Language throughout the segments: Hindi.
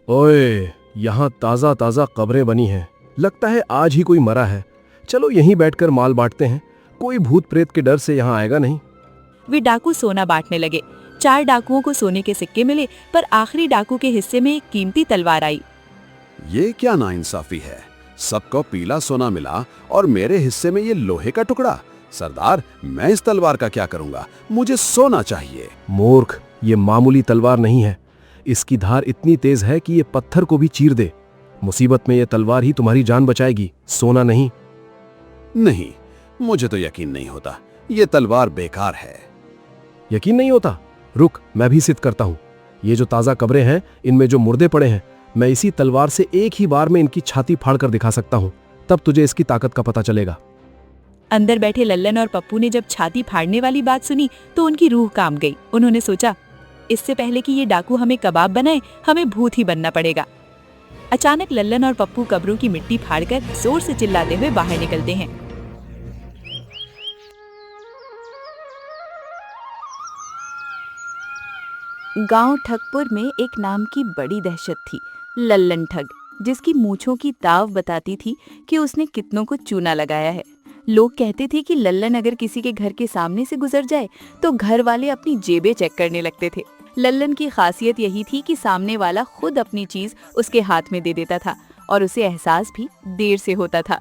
ओए, यहाँ ताजा ताजा कब्रें बनी हैं। लगता है आज ही कोई मरा है। चलो यहीं बैठकर माल बांटते हैं। कोई भूत प्रेत के डर से यहाँ आएगा नहीं। वे डाकू सोना बांटने लगे। 4 डाकुओं को सोने के सिक्के मिले, पर आखिरी डाकू के हिस्से में एक कीमती तलवार आई। ये क्या नाइंसाफी है। सबको पीला सोना मिला और मेरे हिस्से में ये लोहे का टुकड़ा। सरदार, मैं इस तलवार का क्या करूंगा? मुझे सोना चाहिए। मूर्ख, ये मामूली तलवार नहीं है। इसकी धार इतनी तेज है कि ये पत्थर को भी चीर दे। मुसीबत में ये तलवार ही तुम्हारी जान बचाएगी, सोना नहीं। नहीं, मुझे तो यकीन नहीं होता। ये तलवार बेकार है। यकीन नहीं होता? रुक, मैं भी सिद्ध करता हूँ। ये जो ताजा कब्रें हैं, इनमें जो मुर्दे पड़े हैं, मैं इसी तलवार से एक ही बार में इनकी छाती फाड़ कर दिखा सकता हूँ। तब तुझे इसकी ताकत का पता चलेगा। अंदर बैठे लल्लन और पप्पू ने जब छाती फाड़ने वाली बात सुनी तो उनकी रूह कांप गई। उन्होंने सोचा, इससे पहले कि ये डाकू हमें कबाब बनाए, हमें भूत ही बनना पड़ेगा। अचानक लल्लन और पप्पू कब्रों की मिट्टी फाड़कर जोर से चिल्लाते हुए बाहर निकलते हैं। गांव ठगपुर में एक नाम की बड़ी दहशत थी, लल्लन ठग, जिसकी मूंछों की ताव बताती थी कि उसने कितनों को चूना लगाया है। लोग कहते थे कि लल्लन अगर किसी के घर के सामने से गुजर जाए तो घर वाले अपनी जेबें चेक करने लगते थे। लल्लन की खासियत यही थी कि सामने वाला खुद अपनी चीज उसके हाथ में दे देता था और उसे एहसास भी देर से होता था।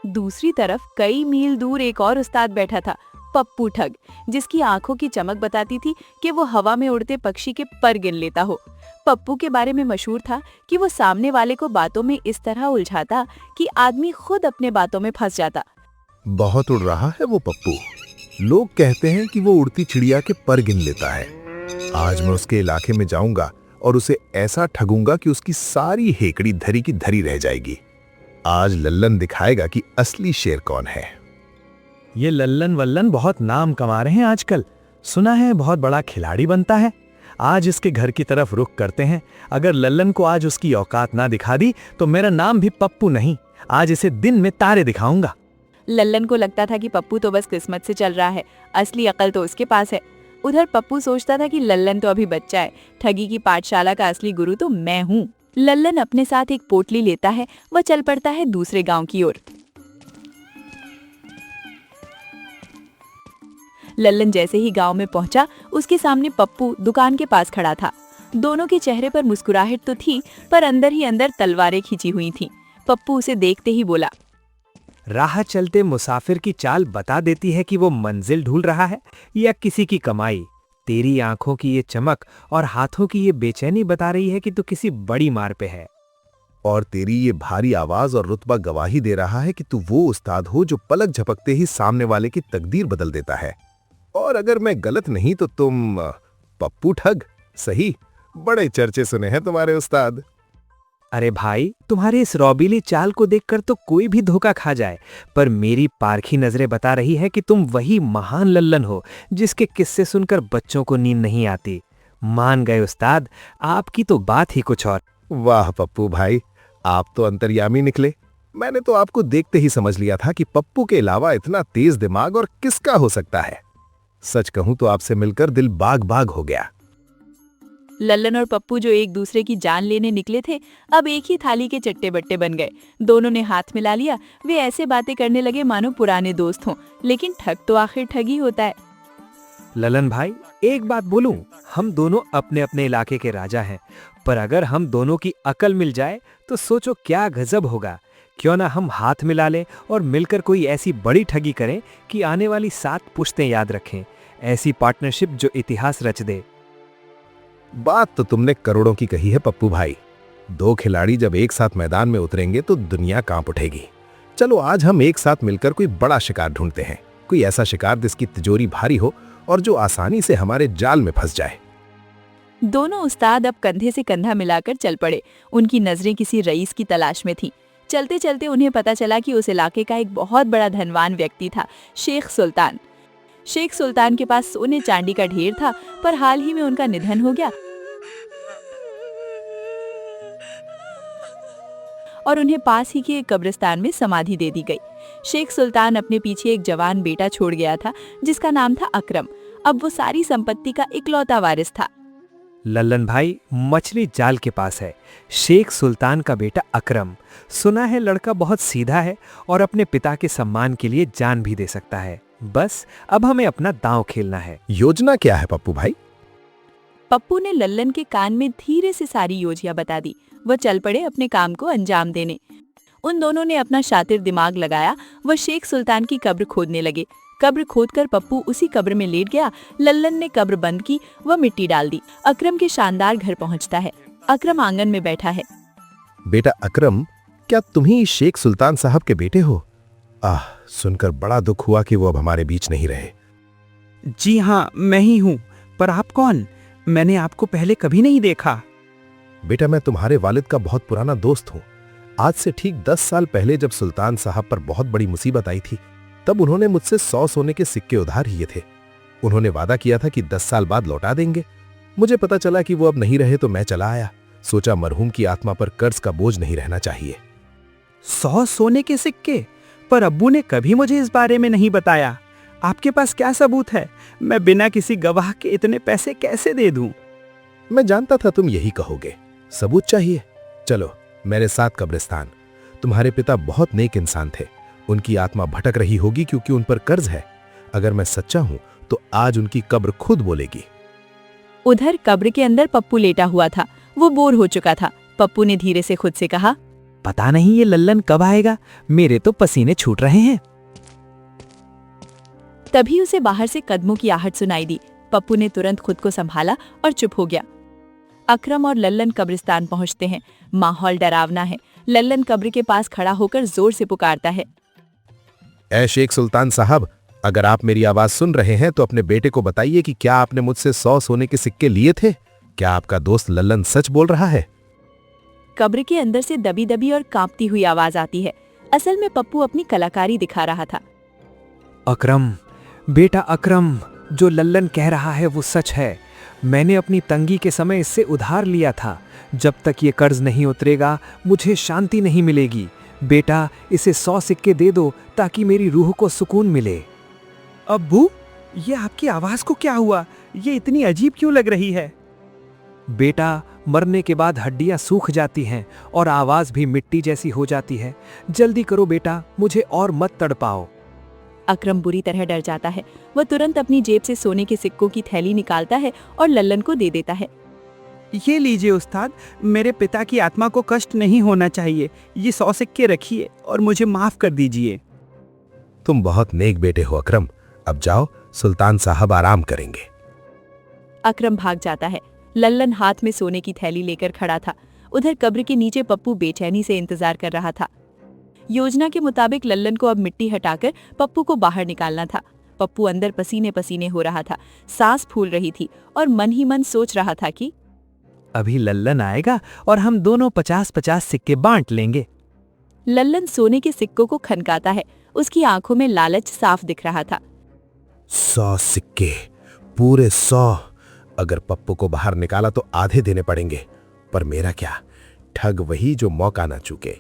दूसरी तरफ कई मील दूर एक और उस्ताद बैठा था, पप्पू ठग, जिसकी आंखों की चमक बताती थी कि वो हवा में उड़ते पक्षी के पर गिन लेता हो। पप्पू के बारे में मशहूर था कि वो सामने वाले को बातों में इस तरह उलझाता कि आदमी खुद अपने बातों में फंस जाता। बहुत उड़ रहा है वो पप्पू। लोग कहते हैं कि वो उड़ती चिड़िया के पर गिन लेता है। आज मैं उसके इलाके में जाऊंगा और उसे ऐसा ठगूंगा कि उसकी सारी हेकड़ी धरी की धरी रह जाएगी। आज लल्लन दिखाएगा कि असली शेर कौन है। ये लल्लन वल्लन बहुत नाम कमा रहे हैं आजकल। सुना है बहुत बड़ा खिलाड़ी बनता है। आज इसके घर की तरफ रुख करते हैं। अगर लल्लन को आज उसकी औकात ना दिखा दी तो मेरा नाम भी पप्पू नहीं, आज इसे दिन में तारे दिखाऊंगा। लल्लन को लगता था कि पप्पू तो बस किस्मत से चल रहा है, असली अकल तो उसके पास है। उधर पप्पू सोचता था कि लल्लन तो अभी बच्चा है, ठगी की पाठशाला का असली गुरु तो मैं हूँ। लल्लन अपने साथ एक पोटली लेता है, वह चल पड़ता है दूसरे गांव की ओर। लल्लन जैसे ही गांव में पहुंचा, उसके सामने पप्पू दुकान के पास खड़ा था। दोनों के चेहरे पर मुस्कुराहट तो थी, पर अंदर ही अंदर तलवारें खींची हुई थीं। पप्पू उसे देखते ही बोला, राह चलते मुसाफिर की चाल बता देती है कि वो मंजिल ढूंढ रहा है या किसी की कमाई। तेरी आंखों की ये चमक और हाथों की ये बेचैनी बता रही है कि तू किसी बड़ी मार पे है। और तेरी ये भारी आवाज और रुतबा गवाही दे रहा है कि तू वो उस्ताद हो जो पलक झपकते ही सामने वाले की तकदीर बदल देता है। और अगर मैं गलत नहीं तो तुम पप्पू ठग, सही? बड़े चर्चे सुने हैं तुम्हारे उस्ताद। अरे भाई, तुम्हारी इस रौबीली चाल को देखकर तो कोई भी धोखा खा जाए, पर मेरी पारखी नजरें बता रही है कि तुम वही महान लल्लन हो जिसके किस्से सुनकर बच्चों को नींद नहीं आती। मान गए उस्ताद, आपकी तो बात ही कुछ और। वाह पप्पू भाई, आप तो अंतर्यामी निकले। मैंने तो आपको देखते ही समझ लिया था कि पप्पू के अलावा इतना तेज दिमाग और किसका हो सकता है। सच कहूं तो आपसे मिलकर दिल बाग बाग हो गया। लल्लन और पप्पू जो एक दूसरे की जान लेने निकले थे, अब एक ही थाली के चट्टे बट्टे बन गए। दोनों ने हाथ मिला लिया। वे ऐसे बातें करने लगे मानो पुराने दोस्त हों, लेकिन ठग तो आखिर ठग ही होता है। ललन भाई, एक बात बोलूं, हम दोनों अपने अपने इलाके के राजा हैं, पर अगर हम दोनों की अकल मिल जाए तो सोचो क्या गजब होगा। क्यों ना हम हाथ मिला लें और मिलकर कोई ऐसी बड़ी ठगी करें कि आने वाली 7 पुश्तें याद रखें। ऐसी पार्टनरशिप जो इतिहास रच दे। बात तो तुमने करोड़ों की कही है पप्पू भाई। 2 खिलाड़ी जब एक साथ मैदान में उतरेंगे तो दुनिया कांप उठेगी। चलो आज हम एक साथ मिलकर कोई बड़ा शिकार ढूंढते हैं, कोई ऐसा शिकार जिसकी तिजोरी भारी हो और जो आसानी से हमारे जाल में फंस जाए। दोनों उस्ताद अब कंधे से कंधा मिलाकर चल पड़े। उनकी नजरें किसी रईस की तलाश में थीं। चलते चलते उन्हें पता चला कि उस इलाके का एक बहुत बड़ा धनवान व्यक्ति था, शेख सुल्तान। शेख सुल्तान के पास सोने चांदी का ढेर था, पर हाल ही में उनका निधन हो गया और उन्हें पास ही के एक कब्रिस्तान में समाधि दे दी गई। शेख सुल्तान अपने पीछे एक जवान बेटा छोड़ गया था जिसका नाम था अकरम। अब वो सारी संपत्ति का इकलौता वारिस था। लल्लन भाई मछली जाल के पास है। शेख सुल्तान का बेटा अकरम। सुना है लड़का बहुत सीधा है और अपने पिता के सम्मान के लिए जान भी दे सकता है। बस अब हमें अपना दांव खेलना है। योजना क्या है पप्पू भाई? पप्पू ने लल्लन के कान में धीरे से सारी योजना बता दी। वह चल पड़े अपने काम को अंजाम देने। उन दोनों ने अपना शातिर दिमाग लगाया। वह शेख सुल्तान की कब्र खोदने लगे। कब्र खोदकर पप्पू उसी कब्र में लेट गया। लल्लन ने कब्र बंद की, वह मिट्टी डाल दी। अकरम के शानदार घर पहुंचता है। अकरम आंगन में बैठा है। बेटा अकरम, क्या तुम ही शेख सुल्तान साहब के बेटे हो? सुनकर बड़ा दुख हुआ कि वो अब हमारे बीच नहीं रहे। जी हाँ, मैं ही हूँ। पर आप कौन? मैंने आपको पहले कभी नहीं देखा। बेटा, मैं तुम्हारे वालिद का बहुत पुराना दोस्त हूँ। आज से ठीक 10 साल पहले जब सुल्तान साहब पर बहुत बड़ी मुसीबत आई थी, तब उन्होंने मुझसे 100 सोने के सिक्के उधार लिए थे। उन्होंने वादा किया था कि 10 साल बाद लौटा देंगे। मुझे पता चला कि वो अब नहीं रहे तो मैं चला आया। सोचा मरहूम की आत्मा पर कर्ज का बोझ नहीं रहना चाहिए। 100 सोने के सिक्के? पर अब्बू ने कभी मुझे इस बारे में नहीं बताया। आपके पास क्या सबूत है? मैं बिना किसी गवाह के इतने पैसे कैसे दे दूं? मैं जानता था तुम यही कहोगे। सबूत चाहिए? चलो मेरे साथ कब्रिस्तान। तुम्हारे पिता बहुत नेक इंसान थे। उनकी आत्मा भटक रही होगी क्योंकि उन पर कर्ज है। अगर मैं सच्चा हूं तो आज उनकी कब्र खुद बोलेगी। उधर कब्र के अंदर पप्पू लेटा हुआ था। वो बोर हो चुका था। पप्पू ने धीरे से खुद से कहा, पता नहीं ये लल्लन कब आएगा। मेरे तो पसीने छूट रहे हैं। तभी उसे बाहर से कदमों की आहट सुनाई दी। पप्पू ने तुरंत खुद को संभाला और चुप हो गया। अकरम और लल्लन कब्रिस्तान पहुंचते हैं। माहौल डरावना है। लल्लन कब्र के पास खड़ा होकर जोर से पुकारता है, ऐ शेख सुल्तान साहब, अगर आप मेरी आवाज सुन रहे हैं तो अपने बेटे को बताइए कि क्या आपने मुझसे 100 सोने के सिक्के लिए थे? क्या आपका दोस्त लल्लन सच बोल रहा है? कब्र के अंदर से दबी दबी और कांपती हुई आवाज आती है। असल में पप्पू अपनी कलाकारी दिखा रहा था। अकरम, बेटा अकरम, जो लल्लन कह रहा है वो सच है। मैंने अपनी तंगी के समय इससे उधार लिया था। जब तक ये कर्ज नहीं उतरेगा मुझे शांति नहीं मिलेगी। बेटा, इसे 100 सिक्के दे दो ताकि मेरी रूह को सुकून मिले। अब्बू, ये आपकी आवाज को क्या हुआ? ये इतनी अजीब क्यों लग रही है? बेटा, मरने के बाद हड्डियां सूख जाती हैं और आवाज भी मिट्टी जैसी हो जाती है। जल्दी करो बेटा, मुझे और मत तड़पाओ। अकरम बुरी तरह डर जाता है। वह तुरंत अपनी जेब से सोने के सिक्कों की थैली निकालता है और लल्लन को दे देता है। ये लीजिए उस्ताद, मेरे पिता की आत्मा को कष्ट नहीं होना चाहिए। ये 100 सिक्के रखिए और मुझे माफ कर दीजिए। तुम बहुत नेक बेटे हो अकरम। अब जाओ, सुल्तान साहब आराम करेंगे। अकरम भाग जाता है। लल्लन हाथ में सोने की थैली लेकर खड़ा था। उधर कब्र के नीचे पप्पू बेचैनी से इंतजार कर रहा था। योजना के मुताबिक लल्लन को अब मिट्टी हटाकर पप्पू को बाहर निकालना था। पप्पू अंदर पसीने पसीने हो रहा था। सांस फूल रही थी और मन ही मन सोच रहा था कि अभी लल्लन आएगा और हम दोनों 50-50 सिक्के बांट लेंगे। लल्लन सोने के सिक्कों को खनकाता है। उसकी आंखों में लालच साफ दिख रहा था। 100 सिक्के, पूरे 100। अगर पप्पू को बाहर निकाला तो आधे देने पड़ेंगे। पर मेरा क्या, ठग वही जो मौका ना चूके।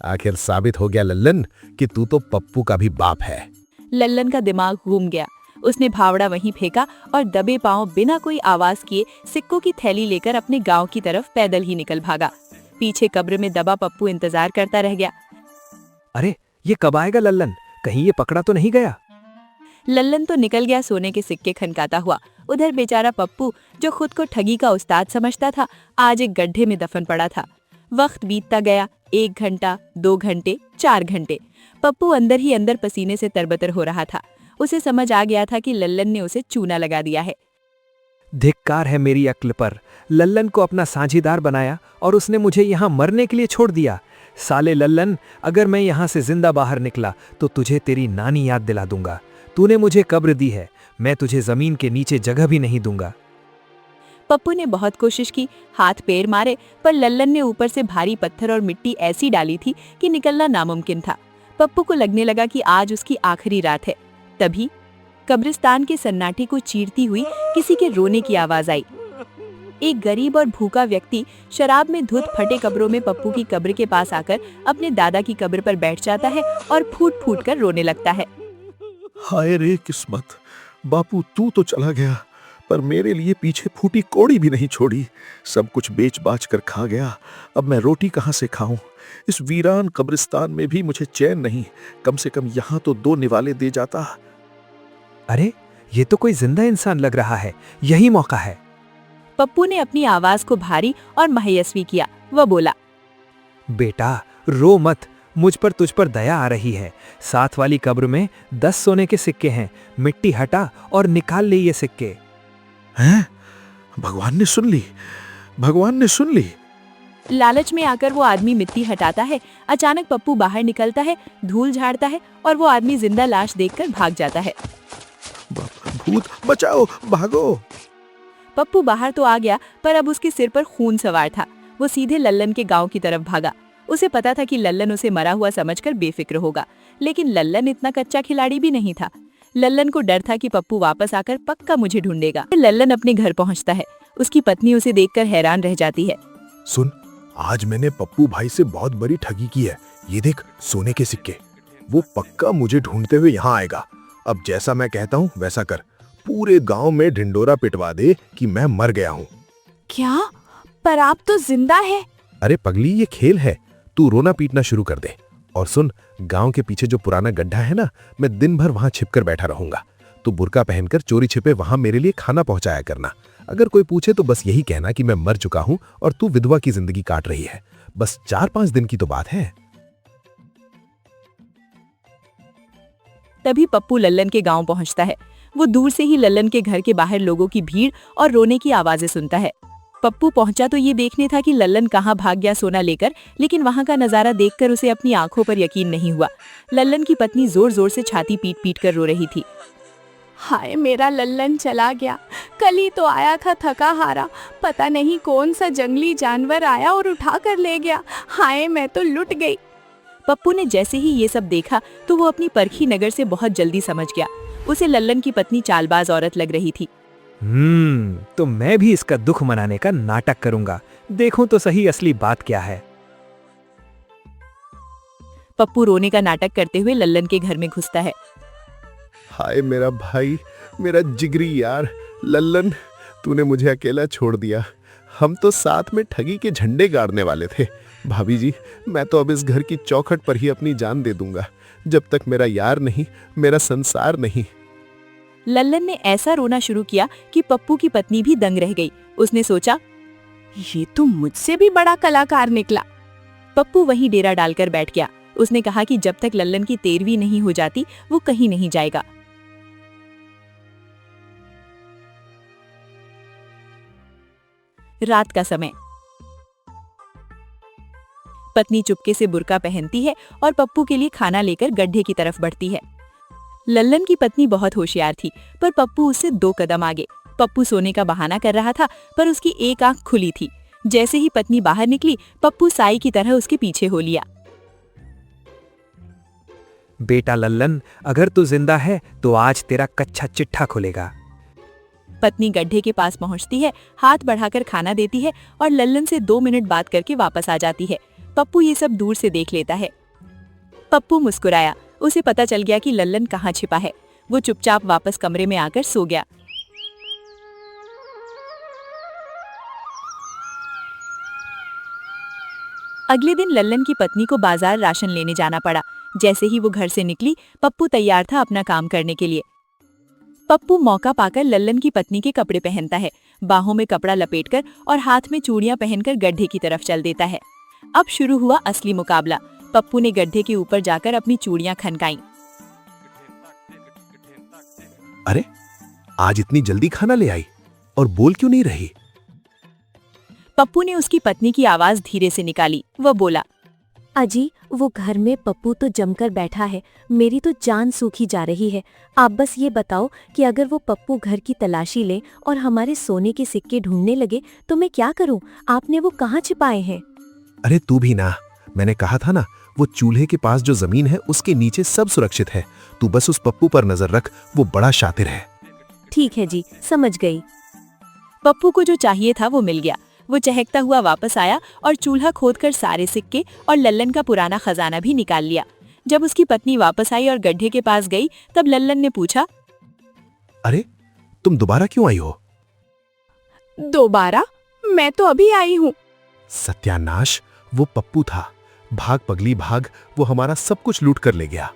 आखिर साबित हो गया लल्लन कि तू तो पप्पू का भी बाप है। लल्लन का दिमाग घूम गया। उसने भावड़ा वहीं फेंका और दबे पांव बिना कोई आवाज किए सिक्कों की थैली लेकर अपने गांव की तरफ पैदल ही निकल भागा। पीछे कब्र में दबा पप्पू इंतजार करता रह गया। अरे, ये कब आएगा लल्लन? कहीं ये पकड़ा तो नहीं गया? लल्लन तो निकल गया सोने के सिक्के खनकाता हुआ। उधर बेचारा पप्पू, जो खुद को ठगी का उस्ताद समझता था, आज एक गड्ढे में दफन पड़ा था। वक्त बीतता गया। 1 घंटा, 2 घंटे, 4 घंटे। पप्पू अंदर ही अंदर पसीने से तरबतर हो रहा था। उसे समझ आ गया था कि लल्लन ने उसे चूना लगा दिया है। धिक्कार है मेरी अक्ल पर। लल्लन को अपना साझीदार बनाया और उसने मुझे यहाँ मरने के लिए छोड़ दिया। साले लल्लन, अगर मैं यहाँ से जिंदा बाहर निकला तो तुझे तेरी नानी याद दिला दूंगा। तूने मुझे कब्र दी है, मैं तुझे जमीन के नीचे जगह भी नहीं दूंगा। पप्पू ने बहुत कोशिश की, हाथ पैर मारे, पर लल्लन ने ऊपर से भारी पत्थर और मिट्टी ऐसी डाली थी कि निकलना नामुमकिन था। पप्पू को लगने लगा कि आज उसकी आखिरी रात है। तभी कब्रिस्तान के सन्नाटे को चीरती हुई किसी के रोने की आवाज आई। एक गरीब और भूखा व्यक्ति शराब में धुत फटे कब्रों में पप्पू की कब्र के पास आकर अपने दादा की कब्र पर बैठ जाता है और फूट फूट कर रोने लगता है। हाय रे किस्मत, बापू तू तो चला गया पर मेरे लिए पीछे फूटी कोड़ी भी नहीं छोड़ी। सब कुछ बेच बाच कर खा गया। अब मैं रोटी कहाँ से खाऊं? इस वीरान कब्रिस्तान में भी मुझे चैन नहीं। कम से कम यहाँ तो 2 निवाले दे जाता। अरे ये तो कोई जिंदा इंसान लग रहा है, यही मौका है। पप्पू ने अपनी आवाज को भारी और महेयस्वी किया। वह बोला, बेटा रो मत, मुझ पर तुझ पर दया आ रही है। साथ वाली कब्र में 10 सोने के सिक्के हैं, मिट्टी हटा और निकाल ले ये सिक्के। हैं? भगवान ने सुन ली, भगवान ने सुन ली। लालच में आकर वो आदमी मिट्टी हटाता है। अचानक पप्पू बाहर निकलता है, धूल झाड़ता है और वो आदमी जिंदा लाश देखकर भाग जाता है। भूत बचाओ, भागो। पप्पू बाहर तो आ गया, पर अब उसके सिर पर खून सवार था। वो सीधे लल्लन के गांव की तरफ भागा। उसे पता था कि लल्लन उसे मरा हुआ समझकर बेफिक्र होगा, लेकिन लल्लन इतना कच्चा खिलाड़ी भी नहीं था। लल्लन को डर था कि पप्पू वापस आकर पक्का मुझे ढूंढेगा। लल्लन अपने घर पहुंचता है। उसकी पत्नी उसे देखकर हैरान रह जाती है। सुन, आज मैंने पप्पू भाई से बहुत बड़ी ठगी की है। ये देख, सोने के सिक्के। वो पक्का मुझे ढूंढते हुए यहाँ आएगा। अब जैसा मैं कहता हूँ वैसा कर। पूरे गांव में ढिंडोरा पिटवा दे कि मैं मर गया हूँ। क्या? पर आप तो जिंदा है। अरे पगली, ये खेल है। तू रोना पीटना शुरू कर दे। और सुन, गांव के पीछे जो पुराना गड्ढा है ना, मैं दिन भर वहां छिपकर बैठा रहूंगा। तू बुर्का पहनकर चोरी छिपे वहां मेरे लिए खाना पहुंचाया करना। अगर कोई पूछे तो बस यही कहना कि मैं मर चुका हूं और तू विधवा की जिंदगी काट रही है। बस 4-5 दिन की तो बात है। तभी पप्पू लल्लन के गांव पहुंचता है। वो दूर से ही लल्लन के घर के बाहर लोगों की भीड़ और रोने की आवाजें सुनता है। पप्पू पहुंचा तो ये देखने था कि लल्लन कहाँ भाग गया सोना लेकर, लेकिन वहां का नजारा देखकर उसे अपनी आंखों पर यकीन नहीं हुआ। लल्लन की पत्नी जोर जोर से छाती पीट पीट कर रो रही थी। हाय, मेरा लल्लन चला गया। कल ही तो आया था थका हारा, पता नहीं कौन सा जंगली जानवर आया और उठा कर ले गया। हाय, मैं तो लुट गई। पप्पू ने जैसे ही ये सब देखा तो वो अपनी परखी नगर से बहुत जल्दी समझ गया। उसे लल्लन की पत्नी चालबाज औरत लग रही थी। तो मैं भी इसका दुख मनाने का नाटक करूंगा। देखूं तो सही असली बात क्या है। पप्पू रोने का नाटक करते हुए लल्लन के घर में घुसता है। हाय मेरा भाई, मेरा जिगरी यार लल्लन, तूने मुझे अकेला छोड़ दिया। हम तो साथ में ठगी के झंडे गाड़ने वाले थे। भाभी जी, मैं तो अब इस घर की चौखट पर ही अपनी जान दे दूंगा। जब तक मेरा यार नहीं, मेरा संसार नहीं। लल्लन ने ऐसा रोना शुरू किया कि पप्पू की पत्नी भी दंग रह गई। उसने सोचा, ये तो मुझसे भी बड़ा कलाकार निकला। पप्पू वहीं डेरा डालकर बैठ गया। उसने कहा कि जब तक लल्लन की 13वीं नहीं हो जाती वो कहीं नहीं जाएगा। रात का समय। पत्नी चुपके से बुर्का पहनती है और पप्पू के लिए खाना लेकर गड्ढे की तरफ बढ़ती है। लल्लन की पत्नी बहुत होशियार थी, पर पप्पू उससे 2 कदम आगे। पप्पू सोने का बहाना कर रहा था, पर उसकी एक आंख खुली थी। जैसे ही पत्नी बाहर निकली, पप्पू साई की तरह उसके पीछे हो लिया। बेटा लल्लन, अगर तू जिंदा है तो आज तेरा कच्चा चिट्ठा खुलेगा। पत्नी गड्ढे के पास पहुंचती है, हाथ बढ़ाकर खाना देती है और लल्लन से 2 मिनट बात करके वापस आ जाती है। पप्पू ये सब दूर से देख लेता है। पप्पू मुस्कुराया। उसे पता चल गया कि लल्लन कहाँ छिपा है। वो चुपचाप वापस कमरे में आकर सो गया। अगले दिन लल्लन की पत्नी को बाजार राशन लेने जाना पड़ा। जैसे ही वो घर से निकली, पप्पू तैयार था अपना काम करने के लिए। पप्पू मौका पाकर लल्लन की पत्नी के कपड़े पहनता है, बाहों में कपड़ा लपेटकर और हाथ में चूड़ियां पहनकर गड्ढे की तरफ चल देता है। अब शुरू हुआ असली मुकाबला। पप्पू ने गड्ढे के ऊपर जाकर अपनी चूड़ियां खनकाईं। अरे, आज इतनी जल्दी खाना ले आई और बोल क्यों नहीं रही? पप्पू ने उसकी पत्नी की आवाज धीरे से निकाली। वह बोला, अजी, वो घर में पप्पू तो जमकर बैठा है। मेरी तो जान सूखी जा रही है। आप बस ये बताओ कि अगर वो पप्पू घर की तलाशी ले और हमारे सोने के सिक्के ढूंढने लगे तो मैं क्या करूं? आपने वो कहाँ छिपाए हैं? अरे तू भी ना, मैंने कहा था ना, वो चूल्हे के पास जो जमीन है उसके नीचे सब सुरक्षित है। तू बस उस पप्पू पर नजर रख, वो बड़ा शातिर है। ठीक है जी, समझ गई। पप्पू को जो चाहिए था वो मिल गया। वो चहकता हुआ वापस आया और चूल्हा खोदकर सारे सिक्के और लल्लन का पुराना खजाना भी निकाल लिया। जब उसकी पत्नी वापस आई और गड्ढे के पास गई, तब लल्लन ने पूछा, अरे, तुम दोबारा क्यों आई हो? दोबारा? मैं तो अभी आई हूँ। सत्यानाश, वो पप्पू था। भाग पगली भाग, वो हमारा सब कुछ लूट कर ले गया।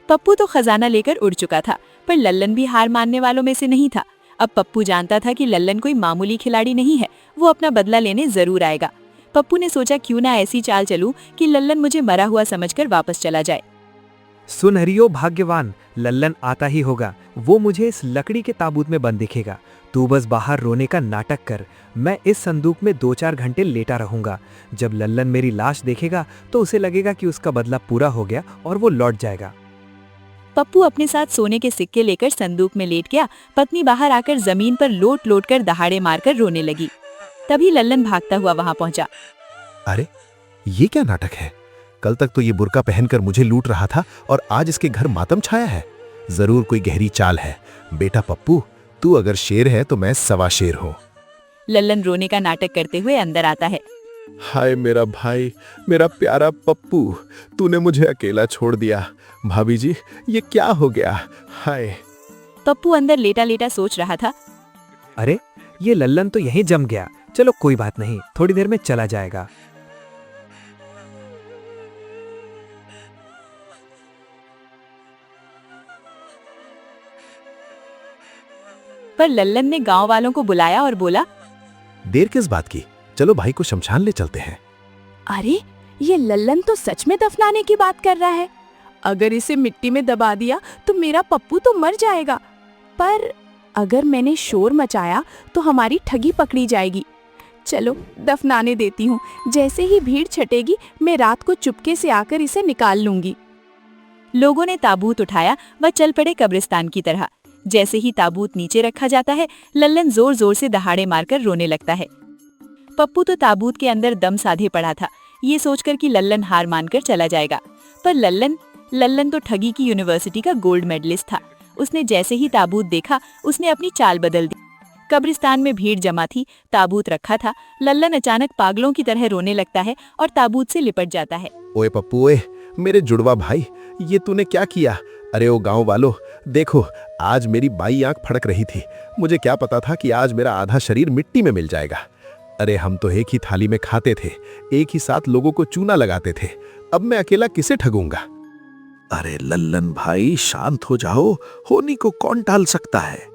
पप्पू तो खजाना लेकर उड़ चुका था, पर लल्लन भी हार मानने वालों में से नहीं था। अब पप्पू जानता था कि लल्लन कोई मामूली खिलाड़ी नहीं है, वो अपना बदला लेने जरूर आएगा। पप्पू ने सोचा क्यों ना ऐसी चाल चलूं कि लल्लन मुझे मरा हुआ समझकर वापस चला जाए। सुन हरियो भाग्यवान, लल्लन आता ही होगा। वो मुझे इस लकड़ी के ताबूत में बंद दिखेगा। तू बस बाहर रोने का नाटक कर। मैं इस संदूक में 2-4 घंटे लेटा रहूंगा। जब लल्लन मेरी लाश देखेगा तो उसे लगेगा कि उसका बदला पूरा हो गया और वो लौट जाएगा। पप्पू अपने साथ सोने के सिक्के लेकर संदूक में लेट गया। पत्नी बाहर आकर जमीन पर लोट लोट कर दहाड़े मारकर रोने लगी। तभी लल्लन भागता हुआ वहां पहुंचा। अरे, ये क्या नाटक है? कल तक तो ये बुर्का पहनकर मुझे लूट रहा था और आज इसके घर मातम छाया है। जरूर कोई गहरी चाल है। बेटा पप्पू, तू अगर शेर है तो मैं सवा शेर हूँ। लल्लन रोने का नाटक करते हुए अंदर आता है। हाय मेरा भाई, मेरा प्यारा पप्पू, तूने मुझे अकेला छोड़ दिया। भाभी जी, ये क्या हो गया? हाय। पप्पू अंदर लेटा लेटा सोच रहा था। अरे, ये लल्लन तो यहीं जम गया। चलो कोई बात नहीं, थोड़ी देर में चला जाएगा। पर लल्लन ने गांव वालों को बुलाया और बोला, देर किस बात की? चलो भाई को शमशान ले चलते हैं। अरे, ये लल्लन तो सच में दफनाने की बात कर रहा है। अगर इसे मिट्टी में दबा दिया तो मेरा पप्पू तो मर जाएगा। पर अगर मैंने शोर मचाया तो हमारी ठगी पकड़ी जाएगी। चलो दफनाने देती हूँ। जैसे ही भीड़ छटेगी मैं रात को चुपके से आकर इसे निकाल लूंगी। लोगों ने ताबूत उठाया व चल पड़े कब्रिस्तान की तरह। जैसे ही ताबूत नीचे रखा जाता है, लल्लन जोर जोर से दहाड़े मारकर रोने लगता है। पप्पू तो ताबूत के अंदर दम साधे पड़ा था, ये सोचकर कि लल्लन हार मानकर चला जाएगा। पर लल्लन तो ठगी की यूनिवर्सिटी का गोल्ड मेडलिस्ट था। उसने जैसे ही ताबूत देखा, उसने अपनी चाल बदल दी। कब्रिस्तान में भीड़ जमा थी, ताबूत रखा था। लल्लन अचानक पागलों की तरह रोने लगता है और ताबूत से लिपट जाता है। ओए पप्पू, ओए मेरे जुड़वा भाई, ये तूने क्या किया? अरे ओ गांव वालों, देखो, आज मेरी बाई आंख फड़क रही थी। मुझे क्या पता था कि आज मेरा आधा शरीर मिट्टी में मिल जाएगा। अरे हम तो एक ही थाली में खाते थे, एक ही साथ लोगों को चूना लगाते थे। अब मैं अकेला किसे ठगूंगा? अरे लल्लन भाई, शांत हो जाओ। होनी को कौन टाल सकता है?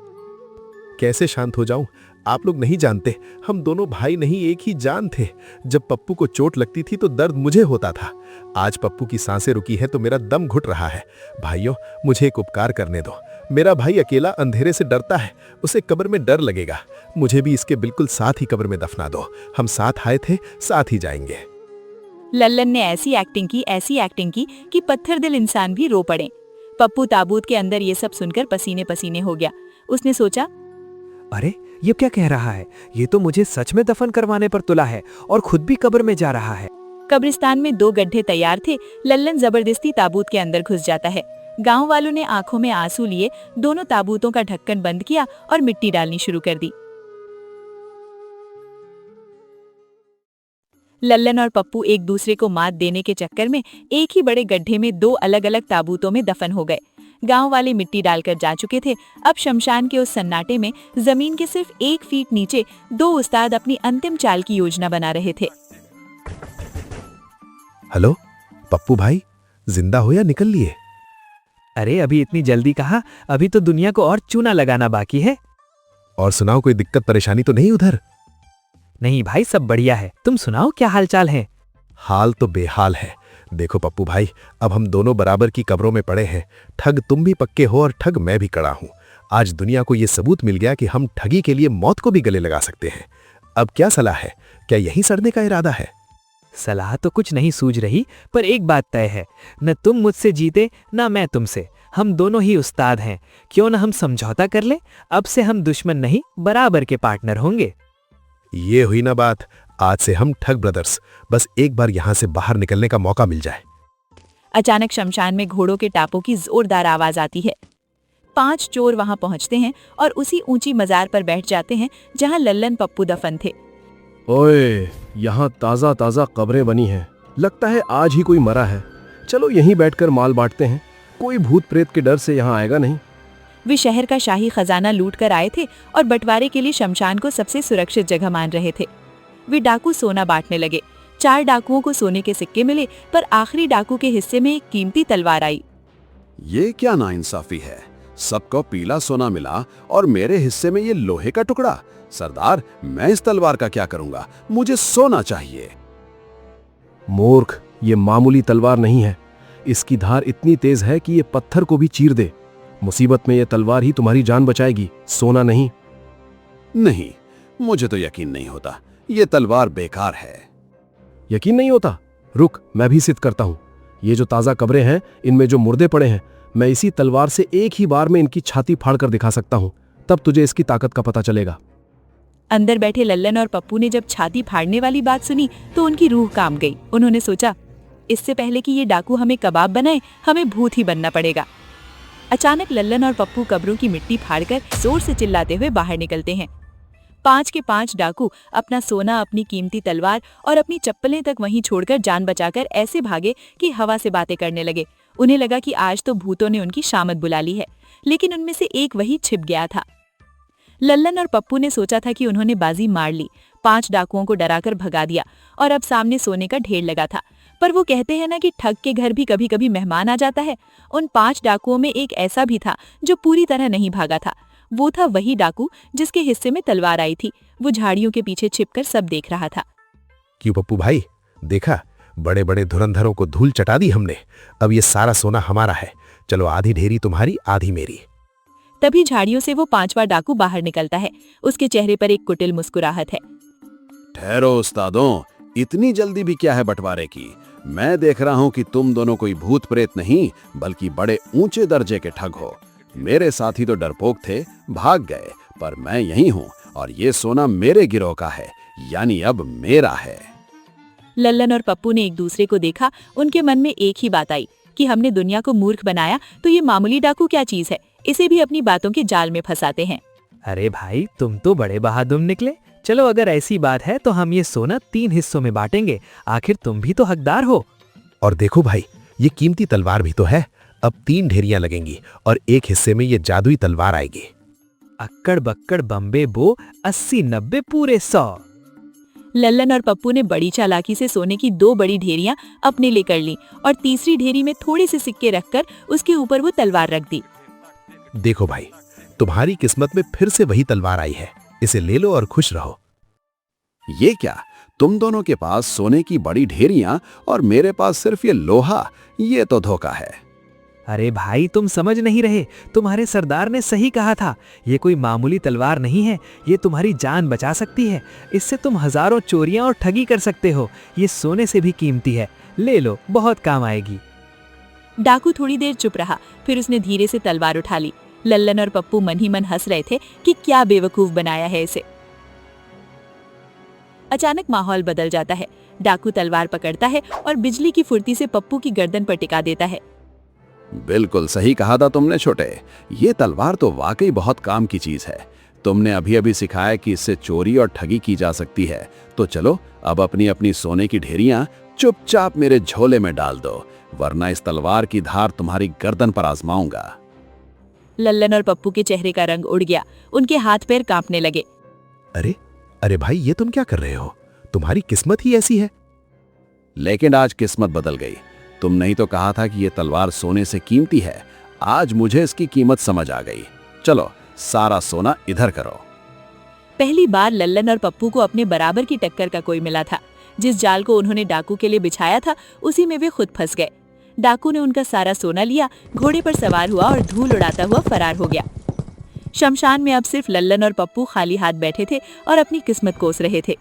कैसे शांत हो जाऊं? आप लोग नहीं जानते, हम दोनों भाई नहीं एक ही जान थे। जब पप्पू को चोट लगती थी तो दर्द मुझे होता था। आज पप्पू की सांसें रुकी है तो मेरा दम घुट रहा है। भाइयों, मुझे एक उपकार करने दो। मेरा भाई अकेला अंधेरे से डरता है, उसे कब्र में डर लगेगा। मुझे भी इसके बिल्कुल साथ ही कब्र में दफना दो। हम साथ आए थे, साथ ही जाएंगे। लल्लन ने ऐसी एक्टिंग की कि पत्थर दिल इंसान भी रो पड़े। पप्पू ताबूत के अंदर ये सब सुनकर पसीने पसीने हो गया। उसने सोचा, अरे ये क्या कह रहा है? ये तो मुझे सच में दफन करवाने पर तुला है और खुद भी कब्र में जा रहा है। कब्रिस्तान में 2 गड्ढे तैयार थे। लल्लन जबरदस्ती ताबूत के अंदर घुस जाता है। गांव वालों ने आंखों में आंसू लिए दोनों ताबूतों का ढक्कन बंद किया और मिट्टी डालनी शुरू कर दी। लल्लन और पप्पू एक दूसरे को मात देने के चक्कर में एक ही बड़े गड्ढे में 2 अलग-अलग ताबूतों में दफन हो गए। गांव वाले मिट्टी डालकर जा चुके थे। अब शमशान के उस सन्नाटे में जमीन के सिर्फ 1 फीट नीचे 2 उस्ताद अपनी अंतिम चाल की योजना बना रहे थे। हेलो पप्पू भाई, जिंदा हो या निकल लिए? अरे अभी इतनी जल्दी कहा? अभी तो दुनिया को और चूना लगाना बाकी है। और सुनाओ, कोई दिक्कत परेशानी तो नहीं उधर? नहीं भाई, सब बढ़िया है। तुम सुनाओ, क्या हालचाल है? हाल तो बेहाल है। देखो पप्पू भाई, अब हम दोनों बराबर की कब्रों में पड़े हैं। ठग तुम भी पक्के हो और ठग मैं भी कड़ा हूं। आज दुनिया को यह सबूत मिल गया कि हम ठगी के लिए मौत को भी गले लगा सकते हैं। अब क्या सलाह है? क्या यहीं सड़ने का इरादा है? सलाह तो कुछ नहीं सूझ रही, पर एक बात तय है, न तुम मुझसे जीते न मैं तुमसे। हम दोनों ही उस्ताद हैं। क्यों न हम समझौता कर ले? अब से हम दुश्मन नहीं, बराबर के पार्टनर होंगे। ये हुई ना बात। आज से हम ठग ब्रदर्स। बस एक बार यहां से बाहर निकलने का मौका मिल जाए। अचानक शमशान में घोड़ों के टापों की जोरदार आवाज आती है। 5 चोर वहां पहुंचते हैं और उसी ऊंची मजार पर बैठ जाते हैं जहां लल्लन पप्पू दफन थे। ओए, यहाँ ताजा ताजा कब्रें बनी हैं। लगता है आज ही कोई मरा है। चलो यहीं बैठकर माल बांटते हैं। कोई भूत प्रेत के डर से यहाँ आएगा नहीं। वे शहर का शाही खजाना लूट कर आए थे और बंटवारे के लिए शमशान को सबसे सुरक्षित जगह मान रहे थे। वे डाकू सोना बांटने लगे। 4 डाकुओं को सोने के सिक्के मिले, पर आखिरी डाकू के हिस्से में एक कीमती तलवार आई। ये क्या नाइंसाफी है, सबको पीला सोना मिला और मेरे हिस्से में ये लोहे का टुकड़ा। सरदार, मैं इस तलवार का क्या करूंगा, मुझे सोना चाहिए। मूर्ख, ये मामूली तलवार नहीं है। इसकी धार इतनी तेज है कि ये पत्थर को भी चीर दे। मुसीबत में ये तलवार ही तुम्हारी जान बचाएगी, सोना नहीं। नहीं, मुझे तो यकीन नहीं होता, ये तलवार बेकार है। यकीन नहीं होता? रुक, मैं भी सिद्ध करता हूं। ये जो ताजा कब्रें हैं, इनमें जो मुर्दे पड़े हैं, मैं इसी तलवार से एक ही बार में इनकी छाती फाड़कर दिखा सकता हूं। तब तुझे इसकी ताकत का पता चलेगा। अंदर बैठे लल्लन और पप्पू ने जब छाती फाड़ने वाली बात सुनी तो उनकी रूह कांप गई। उन्होंने सोचा, इससे पहले कि ये डाकू हमें कबाब बनाए, हमें भूत ही बनना पड़ेगा। अचानक लल्लन और पप्पू कब्रों की मिट्टी फाड़कर जोर से चिल्लाते हुए बाहर निकलते हैं। 5 के 5 डाकू अपना सोना, अपनी कीमती तलवार और अपनी चप्पलें तक वहीं छोड़कर जान बचाकर ऐसे भागे कि हवा से बातें करने लगे। उन्हें लगा कि आज तो भूतों ने उनकी शामत बुला ली है, लेकिन उनमें से एक वही छिप गया था। लल्लन और पप्पू ने सोचा था कि उन्होंने बाजी मार ली, 5 डाकुओं को डराकर भगा दिया और अब सामने सोने का ढेर लगा था। पर वो कहते हैं ना कि ठग के घर भी कभी कभी मेहमान आ जाता है। उन 5 डाकुओं में एक ऐसा भी था जो पूरी तरह नहीं भागा था। वो था वही डाकू जिसके हिस्से में तलवार आई थी। वो झाड़ियों के पीछे छिपकर सब देख रहा था। क्यों पप्पू भाई, देखा, बड़े बड़े धुरंधरों को धूल चटा दी हमने। अब ये सारा सोना हमारा है। चलो, आधी ढेरी तुम्हारी, आधी मेरी। तभी झाड़ियों से वो 5वां डाकू बाहर निकलता है। उसके चेहरे पर एक कुटिल मुस्कुराहट है। ठहरो उस्तादों, इतनी जल्दी भी क्या है बंटवारे की। मैं देख रहा हूं कि तुम दोनों कोई भूत प्रेत नहीं, बल्कि बड़े ऊंचे दर्जे के ठग हो। मेरे साथी तो डरपोक थे, भाग गए, पर मैं यही हूं और ये सोना मेरे गिरोह का है, यानी अब मेरा है। लल्लन और पप्पू ने एक दूसरे को देखा। उनके मन में एक ही बात आई कि हमने दुनिया को मूर्ख बनाया तो ये मामूली डाकू क्या चीज है, इसे भी अपनी बातों के जाल में फंसाते हैं। अरे भाई, तुम तो बड़े बहादुर निकले। चलो, अगर ऐसी बात है तो हम ये सोना 3 हिस्सों में बांटेंगे। आखिर तुम भी तो हकदार हो। और देखो भाई, ये कीमती तलवार भी तो है। अब 3 ढेरियां लगेंगी और एक हिस्से में ये जादुई तलवार आएगी। अक्कड़ बक्कड़ बम्बे बो, 80-90 पूरे 100। लल्लन और पप्पू ने बड़ी चालाकी से सोने की 2 बड़ी ढेरियां अपने लिए कर ली और तीसरी ढेरी में थोड़े से सिक्के रखकर उसके ऊपर वो तलवार रख दी। देखो भाई, तुम्हारी किस्मत में फिर से वही तलवार आई है। इसे ले लो और खुश रहो। ये क्या, तुम दोनों के पास सोने की बड़ी ढेरियां और मेरे पास सिर्फ ये लोहा? ये तो धोखा है। अरे भाई, तुम समझ नहीं रहे। तुम्हारे सरदार ने सही कहा था। ये कोई मामूली तलवार नहीं है, ये तुम्हारी जान बचा सकती है। इससे तुम हजारों चोरियां और ठगी कर सकते हो। ये सोने से भी कीमती है। ले लो, बहुत काम आएगी। डाकू थोड़ी देर चुप रहा, फिर उसने धीरे से तलवार उठा ली। लल्लन और पप्पू मन ही मन हंस रहे थे कि क्या बेवकूफ बनाया है इसे। अचानक माहौल बदल जाता है। डाकू तलवार पकड़ता है और बिजली की फुर्ती से पप्पू की गर्दन पर टिका देता है। बिल्कुल सही कहा था तुमने छोटे, ये तलवार तो वाकई बहुत काम की चीज है। तुमने अभी अभी सिखाया कि इससे चोरी और ठगी की जा सकती है। तो चलो, अब अपनी अपनी सोने की ढेरियां चुपचाप मेरे झोले में डाल दो, वरना इस तलवार की धार तुम्हारी गर्दन पर आजमाऊंगा। लल्लन और पप्पू के चेहरे का रंग उड़ गया। उनके हाथ पैर कांपने लगे। अरे अरे भाई, ये तुम क्या कर रहे हो? तुम्हारी किस्मत ही ऐसी है। लेकिन आज किस्मत बदल गई। तुमने ही तो कहा था कि ये तलवार सोने से कीमती है। आज मुझे इसकी कीमत समझ आ गई। चलो, सारा सोना इधर करो। पहली बार लल्लन और पप्पू को अपने बराबर की टक्कर का कोई मिला था। जिस जाल को उन्होंने डाकू के लिए बिछाया था, उसी में वे खुद फंस गए। डाकू ने उनका सारा सोना लिया, घोड़े पर सवार हुआ और धूल उड़ाता हुआ फरार हो गया। शमशान में अब सिर्फ लल्लन और पप्पू खाली हाथ बैठे थे और अपनी किस्मत कोस रहे थे।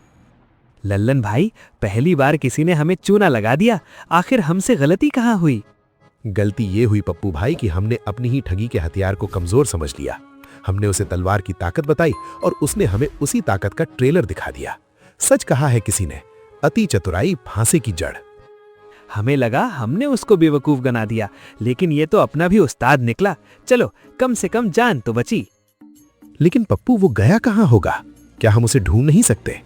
लल्लन भाई, पहली बार किसी ने हमें चूना लगा दिया। आखिर हमसे गलती कहाँ हुई? गलती ये हुई पप्पू भाई कि हमने अपनी ही ठगी के हथियार को कमजोर समझ लिया। हमने उसे तलवार की ताकत बताई और उसने हमें उसी ताकत का ट्रेलर दिखा दिया। सच कहा है किसी ने, अति चतुराई फांसे की जड़। हमें लगा हमने उसको बेवकूफ बना दिया, लेकिन ये तो अपना भी उस्ताद निकला। चलो, कम से कम जान तो बची। लेकिन पप्पू, वो गया कहाँ होगा? क्या हम उसे ढूंढ नहीं सकते?